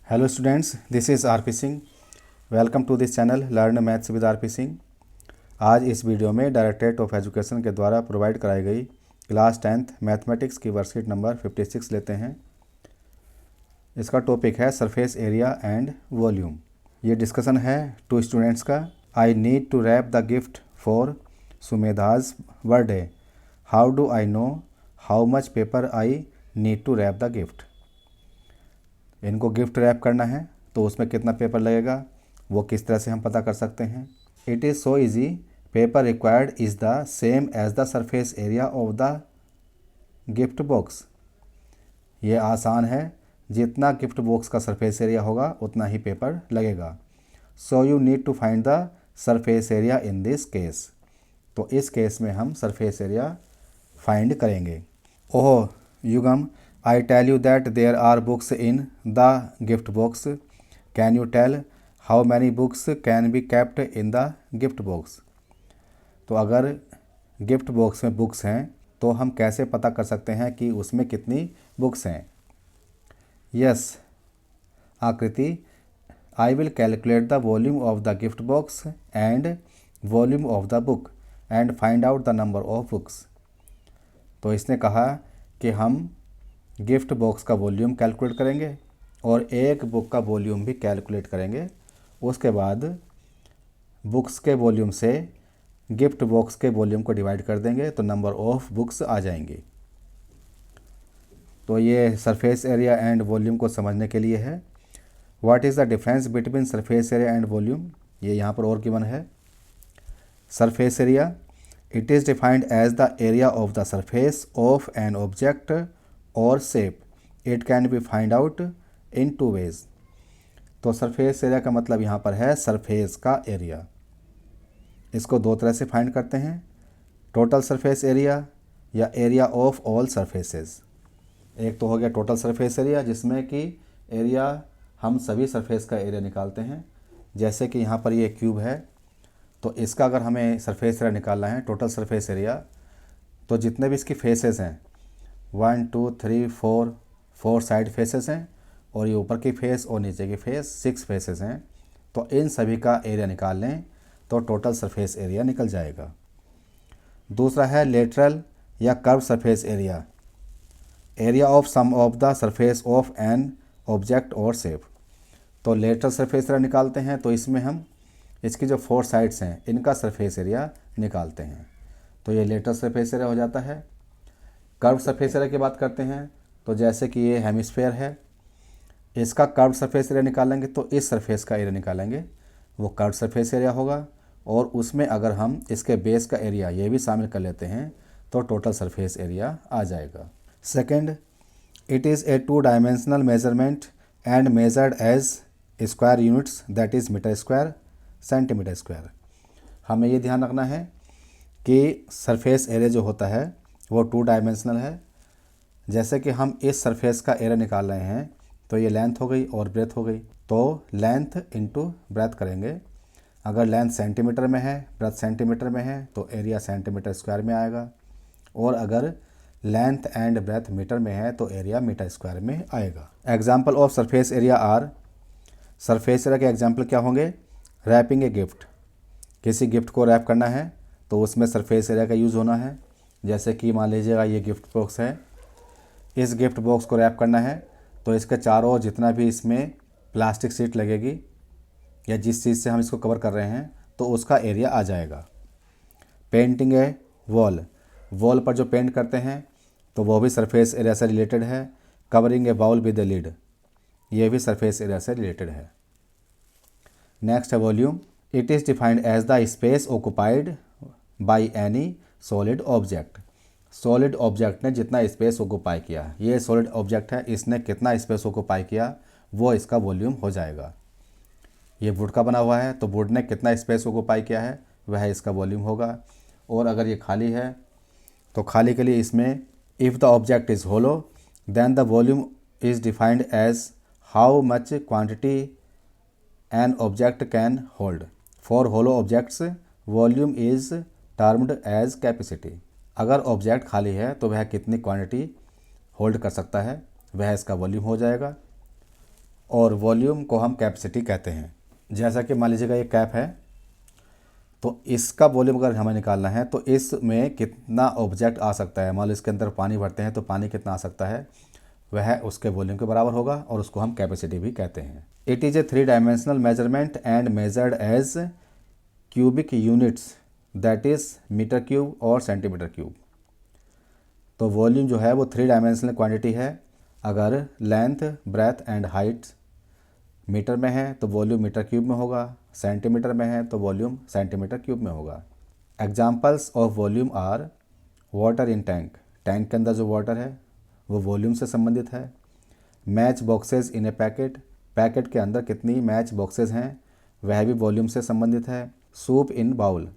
Hello students, this is R P Singh. Welcome to this channel learn maths with R P Singh. आज इस video में directorate of education के द्वारा provide कराई गई क्लास 10th मैथमेटिक्स की वर्कशीट नंबर 56 लेते हैं। इसका टॉपिक है सरफेस एरिया एंड वॉल्यूम। ये डिस्कशन है टू स्टूडेंट्स का। I need to wrap the gift for Sumedha's birthday. How do I know how much paper I need to wrap the gift. इनको gift wrap करना है तो उसमें कितना पेपर लगेगा वो किस तरह से हम पता कर सकते हैं। It is so easy, paper required is the same as the surface area of the gift box. ये आसान है, जितना गिफ्ट बॉक्स का सरफेस एरिया होगा उतना ही पेपर लगेगा। So you need to find the surface area in this case. तो इस केस में हम सरफेस एरिया फाइंड करेंगे। ओह युगम, I tell you that there are books in the gift box. Can you tell how many books can be kept in the gift box? तो अगर gift box में books हैं तो हम कैसे पता कर सकते हैं कि उसमें कितनी बुक्स हैं। यस आकृति, I will calculate the volume of the gift box and volume of the book and find out the number of books. तो इसने कहा कि हम गिफ्ट बॉक्स का वॉल्यूम कैलकुलेट करेंगे और एक बुक का वॉल्यूम भी कैलकुलेट करेंगे। उसके बाद बुक्स के वॉल्यूम से गिफ्ट बॉक्स के वॉल्यूम को डिवाइड कर देंगे तो नंबर ऑफ बुक्स आ जाएंगी। तो ये सरफेस एरिया एंड वॉल्यूम को समझने के लिए है। What is the difference between surface area and volume, ये यहाँ पर और गिवन है। Surface area, it is defined as the area of the surface of an object और shape. It can be find out in two ways. तो surface area का मतलब यहाँ पर है सरफेस का एरिया। इसको दो तरह से फाइंड करते हैं, टोटल सरफेस एरिया या एरिया ऑफ ऑल सरफेसेस। एक तो हो गया टोटल सरफेस एरिया जिसमें कि एरिया हम सभी सरफेस का एरिया निकालते हैं। जैसे कि यहाँ पर ये क्यूब है तो इसका अगर हमें सरफेस एरिया निकालना है, टोटल सरफेस एरिया, तो जितने भी इसकी फेसेस हैं 1 2 3 4 साइड फेसेस हैं और ये ऊपर की फेस और नीचे की फेस 6 फेसेस हैं। तो इन सभी का एरिया निकाल लें तो टोटल सरफेस एरिया निकल जाएगा। दूसरा है लेटरल या curve surface area, area of sum of the surface of an object और शेप। तो लेटरल सरफेस एरिया निकालते हैं तो इसमें हम इसकी जो 4 साइड्स हैं इनका सरफेस एरिया निकालते हैं, तो ये लेटरल सरफेस एरिया हो जाता है। कर्व सरफेस एरिया की बात करते हैं तो जैसे कि ये हेमिस्फेयर है, इसका कर्व सरफेस एरिया निकालेंगे तो इस सरफेस का एरिया निकालेंगे, वो कर्व सरफेस एरिया होगा। और उसमें अगर हम इसके बेस का एरिया ये भी शामिल कर लेते हैं तो टोटल सरफेस एरिया आ जाएगा। Second, it is a 2 dimensional measurement and measured as square units, that is metre square centimetre square. हमें ये ध्यान रखना है कि सरफेस एरिया जो होता है वो 2 डायमेंशनल है। जैसे कि हम इस सरफेस का एरिया निकाल रहे हैं तो ये लेंथ हो गई और ब्रेथ हो गई, तो लेंथ इनटू ब्रेथ करेंगे। अगर लेंथ सेंटीमीटर में है, ब्रेथ सेंटीमीटर में है तो एरिया सेंटीमीटर स्क्वायर में आएगा, और अगर लेंथ एंड ब्रेथ मीटर में है तो एरिया मीटर स्क्वायर में आएगा। Example of surface area are, surface area के एग्जाम्पल क्या होंगे। रैपिंग ए गिफ्ट, किसी गिफ्ट को रैप करना है तो उसमें सरफेस एरिया का यूज़ होना है। जैसे कि मान लीजिएगा ये गिफ्ट बॉक्स है, इस गिफ्ट बॉक्स को रैप करना है तो इसके चारों ओर जितना भी इसमें प्लास्टिक शीट लगेगी या जिस चीज़ से हम इसको कवर कर रहे हैं तो उसका एरिया आ जाएगा। पेंटिंग है वॉल, वॉल पर जो पेंट करते हैं तो वो भी सरफेस एरिया से रिलेटेड है। Covering a bowl with a lid, ये भी सरफेस एरिया से रिलेटेड है। नेक्स्ट है volume, it is defined as the space occupied by any solid object. Solid object ने जितना स्पेस ऑक्युपाई किया, ये सॉलिड ऑब्जेक्ट है, इसने कितना स्पेस ऑक्युपाई किया वो इसका वॉल्यूम हो जाएगा। ये वुड का बना हुआ है तो वुड ने कितना स्पेस ऑक्युपाई किया है वह इसका वॉल्यूम होगा। और अगर ये खाली है तो खाली के लिए इसमें if the object is hollow then the volume is defined as how much quantity an object can hold. For hollow objects volume is termed as capacity. अगर ऑब्जेक्ट खाली है तो वह कितनी क्वांटिटी होल्ड कर सकता है वह इसका वॉल्यूम हो जाएगा। और वॉल्यूम को हम कैपेसिटी कहते हैं। जैसा कि मान लीजिएगा ये कैप है, तो इसका वॉल्यूम अगर हमें निकालना है तो इसमें कितना ऑब्जेक्ट आ सकता है, मान लो इसके अंदर पानी भरते हैं तो पानी कितना आ सकता है, वह उसके वॉल्यूम के बराबर होगा और उसको हम कैपेसिटी भी कहते हैं। It is a 3 dimensional measurement and measured as cubic units, that is metre cube और सेंटीमीटर क्यूब। तो वॉल्यूम जो है वो 3 डायमेंशनल क्वांटिटी है। अगर length, breadth and height metre में है तो वॉल्यूम मीटर क्यूब में होगा, सेंटीमीटर में है तो वॉल्यूम सेंटीमीटर क्यूब में होगा। Examples of volume are water in tank, tank के अंदर जो वाटर है वो वॉल्यूम से संबंधित है। मैच बॉक्सेस इन ए पैकेट, पैकेट के अंदर कितनी मैच बॉक्सेस हैं वह भी वॉल्यूम से संबंधित है। सूप इन बाउल,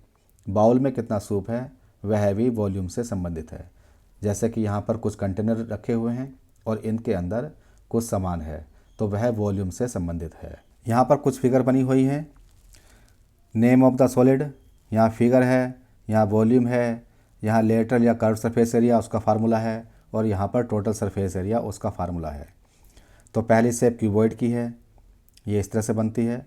बाउल में कितना सूप है वह भी वॉल्यूम से संबंधित है। जैसे कि यहाँ पर कुछ कंटेनर रखे हुए हैं और इनके अंदर कुछ सामान है तो वह वॉल्यूम से संबंधित है। यहाँ पर कुछ फिगर बनी हुई हैं। नेम ऑफ द सॉलिड, यहाँ फिगर है, यहाँ वॉल्यूम है, यहाँ लेटरल या कर्व सरफेस एरिया उसका फार्मूला है और यहाँ पर टोटल सरफेस एरिया उसका फार्मूला है। तो पहली शेप क्यूबॉइड की है, ये इस तरह से बनती है।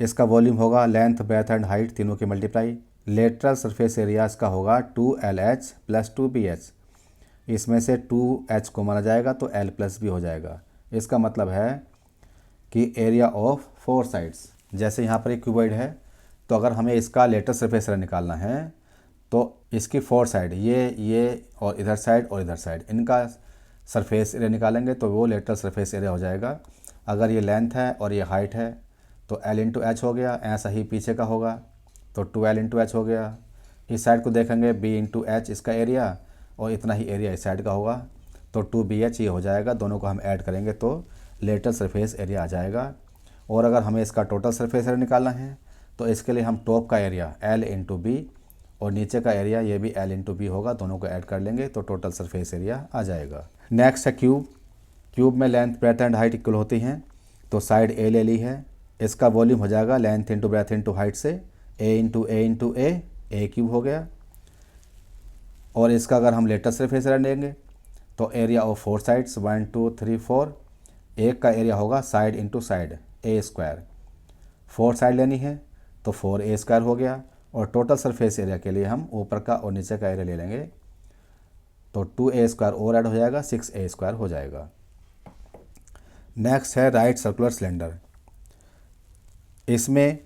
इसका वॉल्यूम होगा लेंथ, ब्रेथ एंड हाइट तीनों की मल्टीप्लाई। लेटरल सरफेस एरिया इसका होगा 2LH + 2BH, इसमें से 2H को माना जाएगा तो L प्लस भी हो जाएगा। इसका मतलब है कि एरिया ऑफ 4 साइड्स, जैसे यहाँ पर एक क्यूबॉइड है तो अगर हमें इसका लेटरल सरफेस एरिया निकालना है तो इसकी 4 साइड, ये और इधर साइड और इधर साइड, इनका सरफेस एरिया निकालेंगे तो वो लेटरल सरफेस एरिया हो जाएगा। अगर ये लेंथ है और ये हाइट है तो L × H हो गया, ऐसा ही पीछे का होगा तो 2L × H हो गया। इस साइड को देखेंगे B × H इसका एरिया और इतना ही एरिया इस साइड का होगा तो 2BH ये हो जाएगा। दोनों को हम ऐड करेंगे तो लेटरल सरफेस एरिया आ जाएगा। और अगर हमें इसका टोटल सरफेस एरिया निकालना है तो इसके लिए हम टॉप का एरिया L × B और नीचे का एरिया ये भी L × B होगा, दोनों को ऐड कर लेंगे तो टोटल सरफेस एरिया आ जाएगा। नेक्स्ट है क्यूब। क्यूब में length, breadth and height equal होती हैं तो साइड A ले ली है। इसका वॉल्यूम हो जाएगा लेंथ × ब्रेथ × हाइट से A × A, A क्यूब हो गया। और इसका अगर हम लेटरल सरफेस एरिया लेंगे तो एरिया ऑफ 4 साइड्स 1 2 3 4, एक का एरिया होगा side into side A²। 4 side लेनी है तो 4A² हो गया। और टोटल सरफेस एरिया के लिए हम ऊपर का और नीचे का एरिया ले लेंगे तो 2A² और ऐड हो जाएगा, 6A² हो जाएगा। नेक्स्ट है राइट सर्कुलर सिलेंडर। इसमें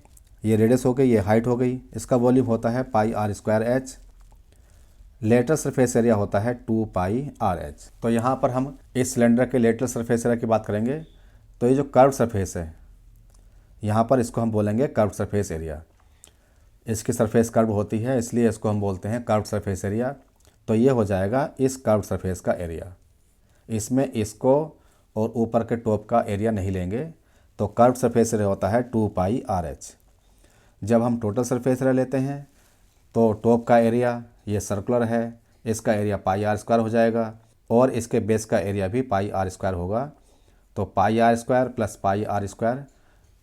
ये रेडियस हो गई, ये हाइट हो गई। इसका वॉल्यूम होता है πr²H। लेटरल सरफेस एरिया होता है 2πRH। तो यहाँ पर हम इस सिलेंडर के लेटरल सरफेस एरिया की बात करेंगे तो ये जो कर्व सरफेस है यहाँ पर इसको हम बोलेंगे कर्व सरफेस एरिया। इसकी सरफेस कर्व होती है इसलिए इसको हम बोलते हैं कर्व सरफेस एरिया। तो ये हो जाएगा इस कर्व सरफेस का एरिया। इसमें इसको और ऊपर के टॉप का एरिया नहीं लेंगे तो कर्व सरफेस एरिया होता है 2πRH। जब हम टोटल सरफेस एरिया लेते हैं तो टॉप का एरिया ये सर्कुलर है, इसका एरिया πr² हो जाएगा और इसके बेस का एरिया भी πr² होगा। तो πr² + πr²,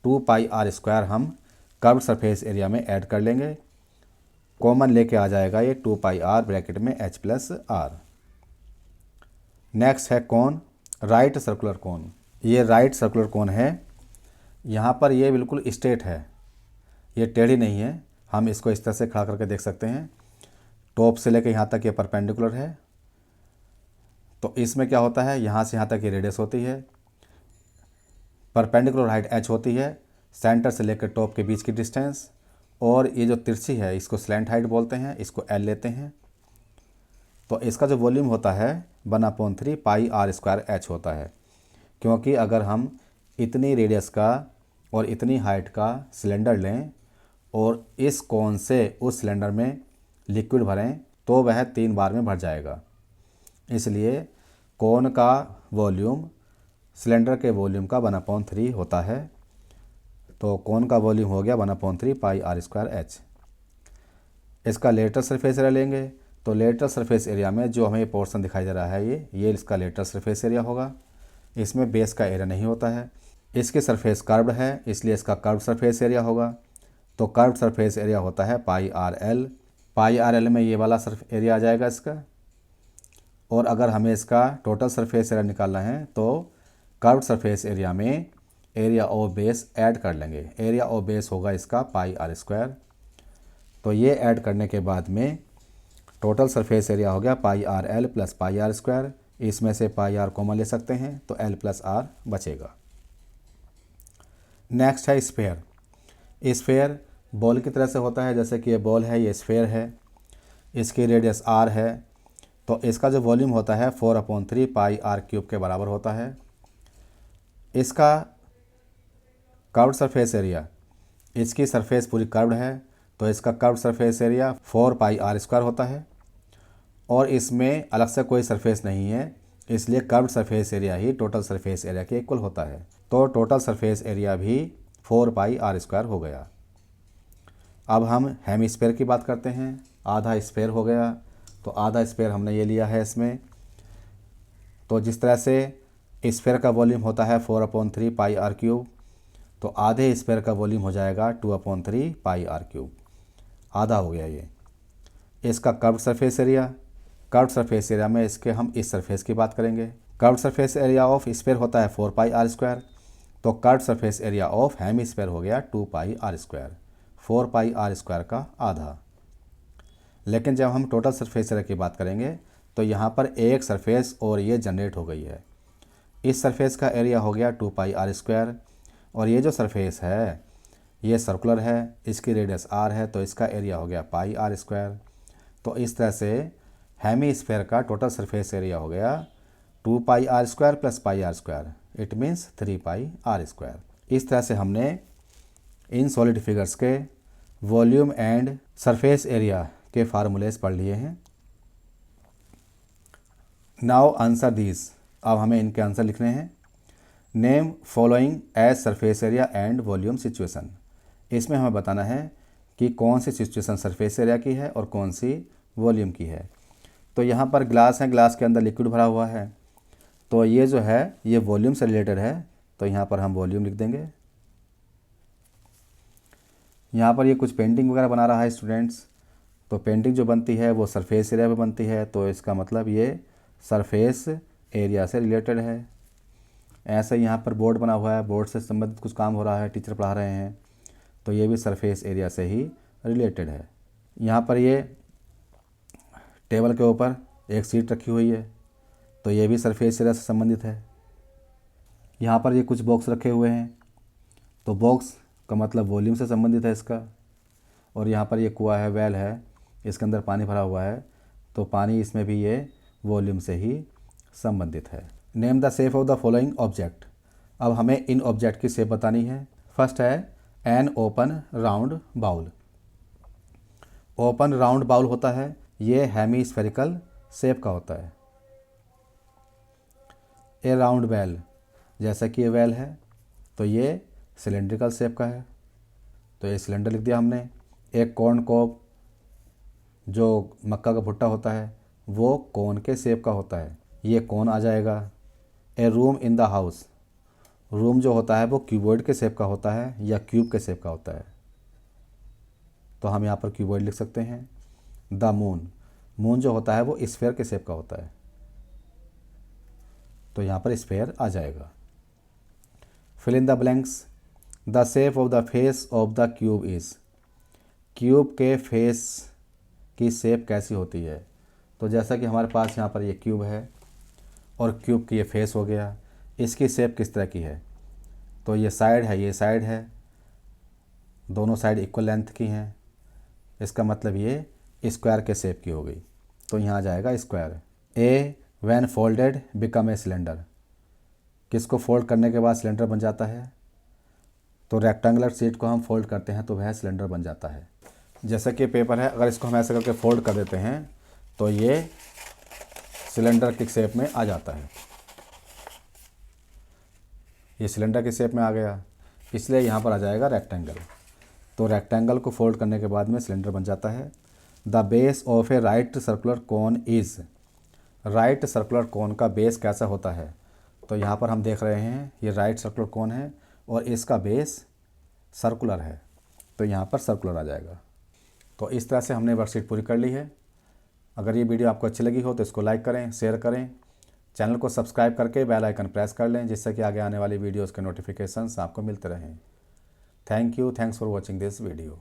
2πr² हम कर्व सरफेस एरिया में ऐड कर लेंगे। कॉमन लेके आ जाएगा ये 2πr ब्रैकेट में H + R। नेक्स्ट है कोन, राइट सर्कुलर कोन। ये राइट सर्कुलर कोन है। यहाँ पर ये बिल्कुल स्ट्रेट है, ये टेढ़ी नहीं है। हम इसको इस तरह से खड़ा करके देख सकते हैं। टॉप से लेकर यहाँ तक ये परपेंडिकुलर है। तो इसमें क्या होता है, यहाँ से यहाँ तक ये रेडियस होती है, परपेंडिकुलर हाइट H होती है, सेंटर से लेकर टॉप के बीच की डिस्टेंस। और ये जो तिरछी है इसको स्लैंट हाइट बोलते हैं, इसको L लेते हैं। तो इसका जो वॉल्यूम होता है 1/3 πr²H होता है। क्योंकि अगर हम इतनी रेडियस का और इतनी हाइट का सिलेंडर लें और इस कोन से उस सिलेंडर में लिक्विड भरें तो वह 3 बार में भर जाएगा। इसलिए कोन का वॉल्यूम सिलेंडर के वॉल्यूम का 1/3 होता है। तो कोन का वॉल्यूम हो गया 1/3 πr²H। इसका लेटरल सरफेस एरिया लेंगे तो लेटरल सरफेस एरिया में जो हमें पोर्शन दिखाई दे रहा है ये इसका लेटरल सरफेस एरिया होगा। इसमें बेस का एरिया नहीं होता है। इसकी सरफेस कर्व्ड है इसलिए इसका कर्व सरफेस एरिया होगा। तो कर्व सरफेस एरिया होता है πRL। πRL में ये वाला सरफ एरिया आ जाएगा इसका। और अगर हमें इसका टोटल सरफेस एरिया निकालना है तो कर्व्ड सरफेस एरिया में एरिया ऑफ बेस ऐड कर लेंगे। एरिया ऑफ बेस होगा इसका पाई आर स्क्वायर। तो ये ऐड करने के बाद में टोटल सरफेस एरिया हो गया pi R L plus pi are square. इसमें से पाई आर कॉमन ले सकते हैं तो एल प्लस आर बचेगा। नेक्स्ट है स्फेयर। स्फेयर बॉल की तरह से होता है, जैसे कि ये बॉल है, ये स्फेयर है, इसकी रेडियस आर है। तो इसका जो वॉल्यूम होता है 4/3 पाई आर क्यूब के बराबर होता है। इसका कर्व्ड सरफेस एरिया, इसकी सरफेस पूरी कर्व्ड है तो इसका curved surface area 4 pi are square होता है। और इसमें अलग से कोई सरफेस नहीं है, इसलिए कर्व्ड सरफेस एरिया ही टोटल सरफेस एरिया के इक्वल होता है। तो टोटल सरफेस एरिया भी 4 पाई आर स्क्वायर हो गया। अब हम हेमिस्फेयर की बात करते हैं। आधा स्फेयर हो गया, तो आधा स्फेयर हमने ये लिया है इसमें। तो जिस तरह से स्फेयर का वॉल्यूम होता है 4/3 पाई आर क्यूब, तो आधे स्फेयर का वॉल्यूम हो जाएगा 2/3 पाई आर क्यूब। आधा हो गया ये। इसका curved surface area, curved surface area में इसके हम इस सरफेस की बात करेंगे। Curved surface area of sphere होता है 4 पाई आर स्क्वायर। तो curved surface area of hemisphere हो गया 2 pi are square. 4 pi are square का आधा। लेकिन जब हम टोटल सरफेस एरिया की बात करेंगे तो यहाँ पर एक सरफेस और ये जनरेट हो गई है। इस सरफेस का एरिया हो गया 2 पाई आर स्क्वायर। और ये जो सरफेस है ये सर्कुलर है, इसकी रेडियस आर है, तो इसका एरिया हो गया पाई आर स्क्वायर। तो इस तरह से हेमिस्फेयर का टोटल सरफेस एरिया हो गया 2 pi are square plus pi are square, it means 3 pi are square. इस तरह से हमने इन सॉलिड फिगर्स के वॉल्यूम एंड सरफेस एरिया के फार्मूलेस पढ़ लिए हैं। Now answer these. अब हमें इनके आंसर लिखने हैं। Name following as surface area and volume situation. इसमें हमें बताना है कि कौन सी सिचुएशन सरफेस एरिया की है और कौन सी वॉल्यूम की है। तो यहाँ पर ग्लास है, ग्लास के अंदर लिक्विड भरा हुआ है, तो ये जो है ये वॉल्यूम से रिलेटेड है, तो यहाँ पर हम वॉल्यूम लिख देंगे। यहाँ पर ये कुछ पेंटिंग वगैरह बना रहा है स्टूडेंट्स, तो पेंटिंग जो बनती है वो सरफेस एरिया पे बनती है, तो इसका मतलब ये सरफेस एरिया से रिलेटेड है। ऐसे यहाँ पर बोर्ड बना हुआ है, बोर्ड से संबंधित कुछ काम हो रहा है, टीचर पढ़ा रहे हैं, तो ये भी सरफेस एरिया से ही रिलेटेड है। यहाँ पर ये टेबल के ऊपर एक सीट रखी हुई है, तो ये भी सरफेस एरिया से संबंधित है। यहाँ पर ये कुछ बॉक्स रखे हुए हैं, तो बॉक्स का मतलब वॉल्यूम से संबंधित है इसका। और यहाँ पर ये कुआं है, वेल है, इसके अंदर पानी भरा हुआ है, तो पानी इसमें भी ये वॉल्यूम से ही संबंधित है। Name the shape of the following object. अब हमें इन ऑब्जेक्ट की शेप बतानी है। फर्स्ट है an open round bowl. Open round bowl होता है, ये हेमिस्फेरिकल शेप का होता है। ए राउंड वेल, जैसा कि ये वेल है तो ये सिलेंड्रिकल शेप का है, तो ये सिलेंडर लिख दिया हमने। एक कॉर्न कॉब, जो मक्का का भुट्टा होता है, वो कोन के शेप का होता है, ये कोन आ जाएगा। A room in the house, room जो होता है वो क्यूबॉइड के शेप का होता है या क्यूब के शेप का होता है, तो हम यहाँ पर क्यूबॉइड लिख सकते हैं। द मून, मून जो होता है वो स्फेयर के शेप का होता है, तो यहाँ पर स्फेयर आ जाएगा। Fill in the blanks. The shape of the face of the cube is, cube के फेस की शेप कैसी होती है। तो जैसा कि हमारे पास यहाँ पर ये क्यूब है और क्यूब की ये फेस हो गया, इसकी शेप किस तरह की है, तो ये साइड है, ये साइड है, दोनों साइड इक्वल लेंथ की हैं, इसका मतलब ये स्क्वायर के शेप की हो गई, तो यहाँ आ जाएगा square. A when folded become a cylinder, किसको फोल्ड करने के बाद सिलेंडर बन जाता है, तो रेक्टेंगुलर शीट को हम फोल्ड करते हैं तो वह सिलेंडर बन जाता है। जैसा कि पेपर है, अगर इसको हम ऐसे करके फोल्ड कर देते हैं तो ये सिलेंडर की शेप में आ जाता है, ये सिलेंडर की शेप में आ गया, इसलिए यहाँ पर आ जाएगा रेक्टेंगल। तो रेक्टेंगल को फोल्ड करने के बाद में सिलेंडर बन जाता है। The base of A right circular cone is, right circular cone का बेस कैसा होता है, तो यहाँ पर हम देख रहे हैं ये राइट सर्कुलर कोन है और इसका बेस सर्कुलर है, तो यहाँ पर सर्कुलर आ जाएगा। तो इस तरह से हमने वर्कशीट पूरी कर ली है। अगर ये वीडियो आपको अच्छी लगी हो तो इसको लाइक करें, शेयर करें, चैनल को सब्सक्राइब करके बेल आइकन प्रेस कर लें, जिससे कि आगे आने वाली वीडियोज़ के नोटिफिकेशंस आपको मिलते रहें। Thanks for watching this video.